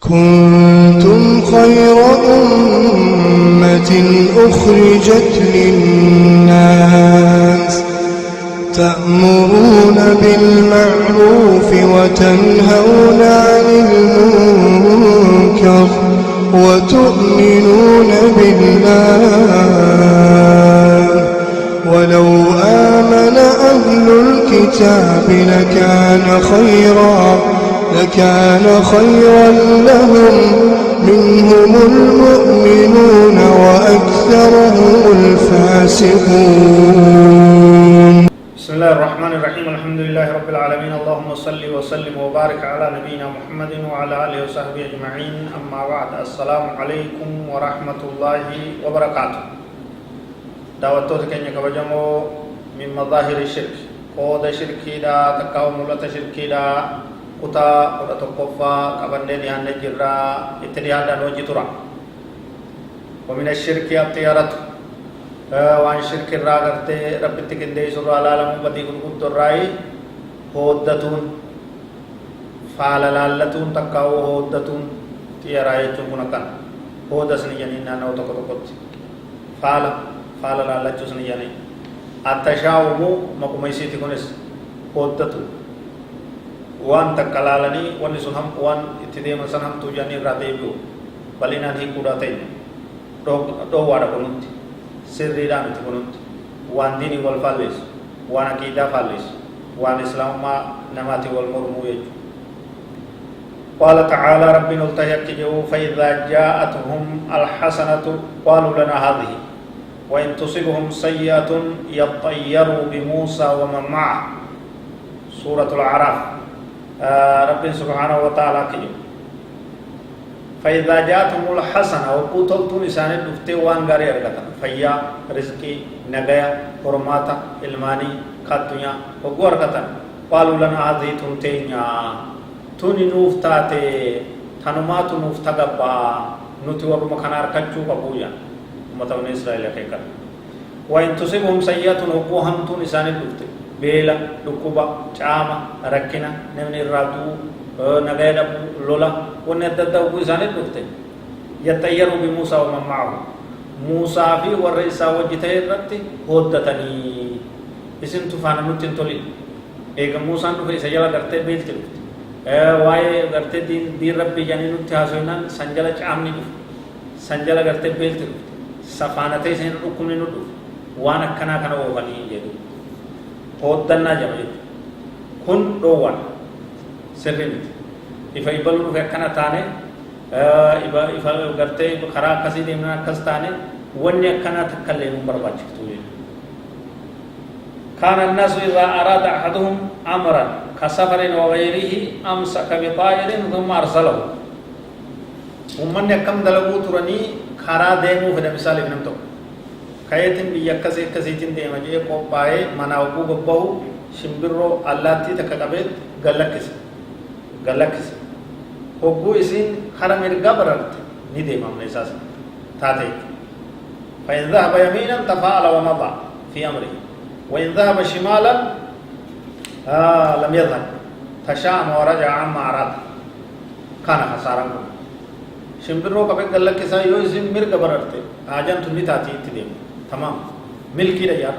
كنتم خير أمة أخرجت للناس تأمرون بالمعروف وتنهون عن المنكر وتؤمنون بالله ولو آمن أهل الكتاب لكان خيرا لهم منهم المؤمنون وأكثرهم الفاسقون. بسم الله الرحمن الرحيم. الحمد لله رب العالمين. اللهم صل وسلم وبارك على نبينا محمد وعلى آله وصحبه أجمعين. أما بعد، السلام عليكم ورحمة الله وبركاته. دعوتك كنيا كبجمو من مظاهر الشرك قود شركي دا تكاو ملت شركي دا كتا ولا تقفا كبندي ديان نجرا اتديان دا نوجي ترا. ومن الشرك الطيارة وان شرك الراغرت رب تكندي سورة العالم بدي قد الرأي هودتون فاللالتون تكاو هودتون تيراي تمونكان هودسني جنينا نو تكتكت فاللالت جسني جني التشاؤم مقوميسي تكونس هودتون وان تكالالني وان سنهم وان اتديم سنهم تجاني راتيبو بلينا هي كوداتين دو وارا كنت سرّي دام تكونت وان ديني والفالس وان أكيدا فالس وان إسلام ما نماتي والمرمو يجو. قال تعالى ربنا التهيك جو فإذا جاءتهم الحسنة قالوا لنا هذه وإن تصبهم سيئة يطيروا بموسى ومن معه. سورة الأعراف. ربنا سبحانه وتعالى كيو فإذا جاءتهم الحسنة وقتلتم لسان دفتي وان غاري أرغتا فيا رزقي نغايا حرماتا علماني خاتويا وغو أرغتا قالوا لنا هذه تنتينيا توني نوفتاتي تنماتو نفتغبا نتي ورم خنار كچو قبويا متون إسرائيل كيكر وإن تصيبهم سيئة وقوهم تون لسان دفتي بيلا دكوبا چاما ركنا نمني راتو نغايا لولا وندد وزانه دفته يتيروا بموسى ومن معه موسى في والرئيس وجته رتي هودتني اسم طوفان نوتين تولي ايغ موسى نو في سجلا کرتے بیل تل واي کرتے دین ربي جاني نو تاسونا سنجلا چامني سنجلا کرتے بیل تل سفانته سين حکم نو وانا کنا کنا و بني يدو هودنا جمع كن دوان سرين ifa ibalu kana tane ifa garte khara kasi demna kastane wanne kana takalle mun barbachtu kana an-nas idha arada ahaduhum amran kasafarin wa ghayrihi amsaka bi ta'irin thumma arsalahu ummanne kam dalagu turani khara demu fida misal ibn to kayatin bi yakasitin de maje ko bae manawu gobbahu shimbirro allati takabet galakis hoggu isin haram irgabarat ni de mamle sas tate fa in dhahaba yaminan tafa'ala wa mada fi amri wa in dhahaba shimalan lam yadhhab tashama wa raja'a amma arad kana khasaran shimbiro kabe galakisa yo isin mirgabarate ajan tumi tati itide tamam milki da ya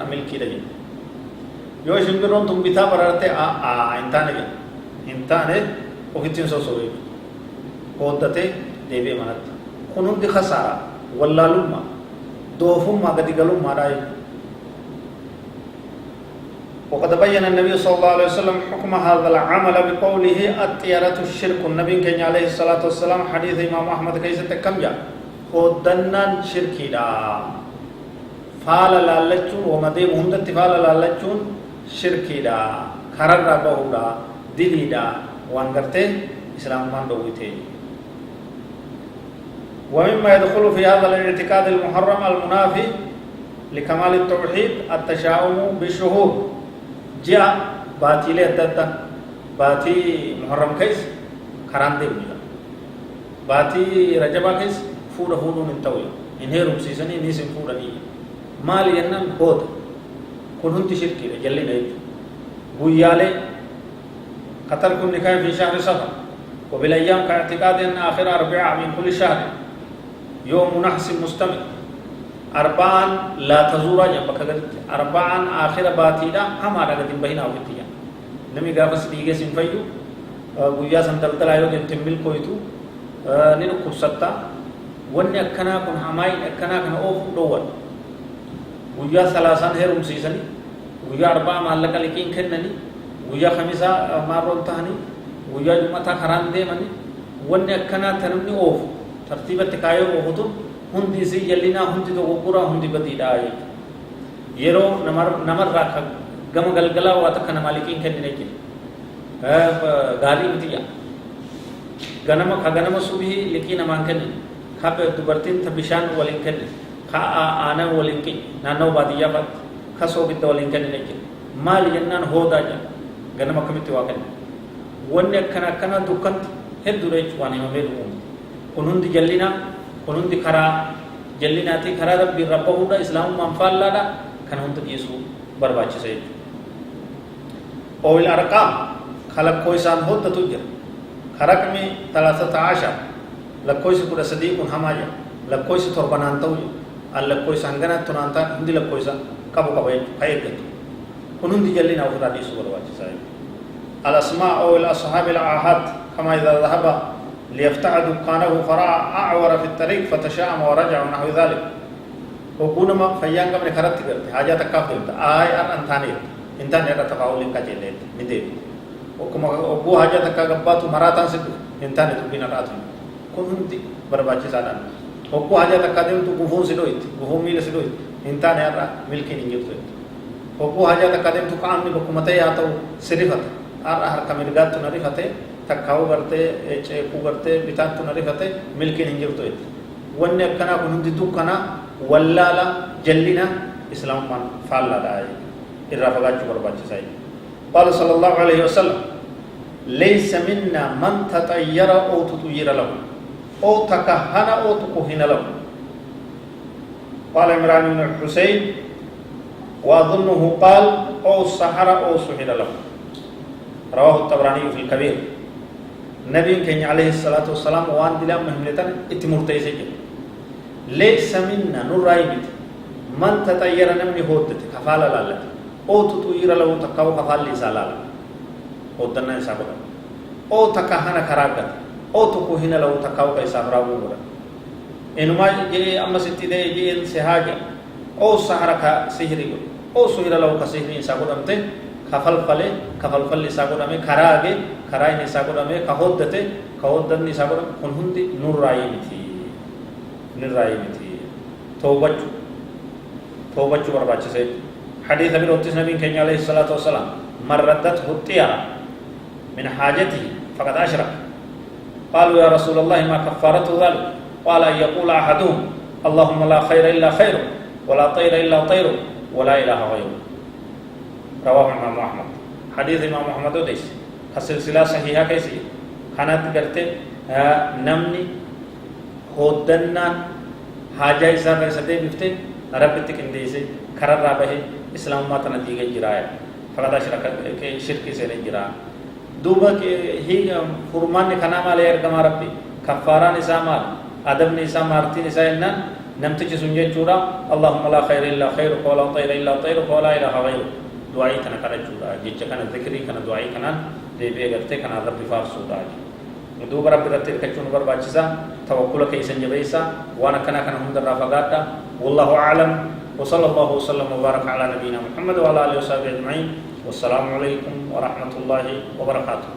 yo shimbiro tum bita barate intane ohitin sosori قودته ديبي منات كنون دي خسارة ولا لما دوفهم ما قد قالوا ما راي. وقد بين النبي صلى الله عليه وسلم حكم هذا العمل بقوله الطيرة الشرك. النبي كان عليه الصلاة والسلام حديث إمام أحمد كيسة كم جاء خودنا شركي دا فعل لالچون ومدي مهندت فعل لالچون شركي دا خرر رابه دا دلي دا وانگرته إسلام من دويته. ومما يدخل في هذا الاعتقاد المحرم المنافي لكمال التوحيد التشاؤم بالشهود. جاء باطل الدتا باتي محرم كيس خران دي بلا باتي رجبا كيس فود من توي انهيرم سيسني نيسم فودني مال ينن بود كنون تشركي جلي نيت بوياله قتل كن نكاح في شهر صفر وبالأيام كاعتقاد أن آخر أربعة من كل شهر يوم نحس مستمر أربعان لا تزور جنبك أربعان آخر باتيدا هم على قديم بهنا وفتيا نمي قافس ديجة سنفيو ويا سندل تلايو دين تمل كويتو نينو كوستا وني أكنا كن هماي أكنا كن أوف دوّر ويا ثلاثان هيرم سيسني ويا أربعة مالك لكين كنني ويا خمسة مارون تهني ويا جمعة خران دي مني وني أكنا تنمني أوف ترتيب تكايو أوفتو هندي سي يلينا هندي تو غورا هندي بديدا يرو نمر راخ گم گلگلا وات کنا مالکین کدی نکی غاری متیا غنم سوبي لكن مان کدی خاب دبرتين تبشان ولين کدی خا انا ولين کی نانو بادیا بات خسو بيت ولين کدی نکی مال جنن هودا جا غنم کمیتی واکن ونne kana dukan hedure chwani mamedu kunundi jallina kunundi khara jallinati khara rabbi rabbuda islam manfallada kana hunta yesu barbaachise awil arqam khalaq koisan hotta tujir kharaq me 13 lakkoisi kuda sadiqun hamaja lakkoisi torbanan tawju al lakkoisi angana tunanta hindi lakkoisa kabu kabai hayet kunundi jallina ufra yesu barbaachise al asma aw al ashab al ahad kama idha dhahaba ليفتح دكانه فرأى أعور في الطريق فتشاءم ورجع ونحو ذلك وكونما فيان قبل خرط करते حاجات كافر آي أن ثاني إنسان يرى تقاول كجلد ندير وكما أبو حاجات كعبات مراتان سدو إنسان يتوبين راتون كونتي برباچي سادان أبو حاجات كادم تو غفون سدويت غفون ميل سدويت إنسان يرى ملكي نيجت أبو حاجات كادم تو كام ني بكمتي ياتو سريفت هر كاميرغات نريفته takkaw garte ceeku garte bitantu narifate milkin hinjirtu it wanne kana kunundi dukkana wallala jallina islam man falla dai irra fagaccu barbachi sai qala sallallahu alaihi wasallam laysa minna man tatayyara aw tutuyira lahu aw takahhana aw tukuhina lahu qala imran ibn husayn wa adhunnuhu qala aw sahara aw suhira lahu rawahu at-tabrani fi al-kabir نبي كان عليه الصلاة والسلام وان دلا مهملتان اتمرتي سجل ليس منا نرايبت من تطير نمني هودت كفالة لالا او تطير له تقاو كفال لسا لالا هودنا يسابق او تكهنا كراغت او تكوهنا له تقاو كيساب راو ورا انما جي اما ستي دي جي سهاجا او سحرك سحري او سحر له كسحري يسابق امته كفل فل ساقو دامي خراغه خراي ني ساقو دامي كهودن ني ساقو كن هندي نور راي متي توبچ برباچ سے حديث ابي روتس نبي كان عليه الصلاه والسلام مردت هتيا من حاجته فقد اشرك قالوا يا رسول الله ما كفارة ذلك قال يقول احدهم اللهم لا خير الا خيره ولا طير الا طيره ولا اله غيره رواه امام احمد حديث امام احمد وديس السلسله صحيحه كيسي خانات کرتے نمني هودنا حاجه حساب سدے بفتے رب تکندیسے خرر رابه اسلام ما تنتیجه جرایا فقط اشرك کے شرک سے نہیں جرا دوبا کے ہی فرمان نے کھنا مال یار کما ربی کفارہ نظام ادب نظام ارتی نسائنا نمتج سنجے چورا اللهم لا خير الا خير ولا طير الا طير ولا اله غيره دعائي كنا كنا جورا جيچ كنا ذکری كنا دعائي كنا دے بے گرتے كنا رب فارس سودا دو برب رتر کچون بر باچسا توکل کے سنجبیسا وانا كنا كنا هم در رافغاتا والله اعلم وصلى الله وسلم وبارك على نبينا محمد وعلى اله وصحبه اجمعين والسلام عليكم ورحمه الله وبركاته.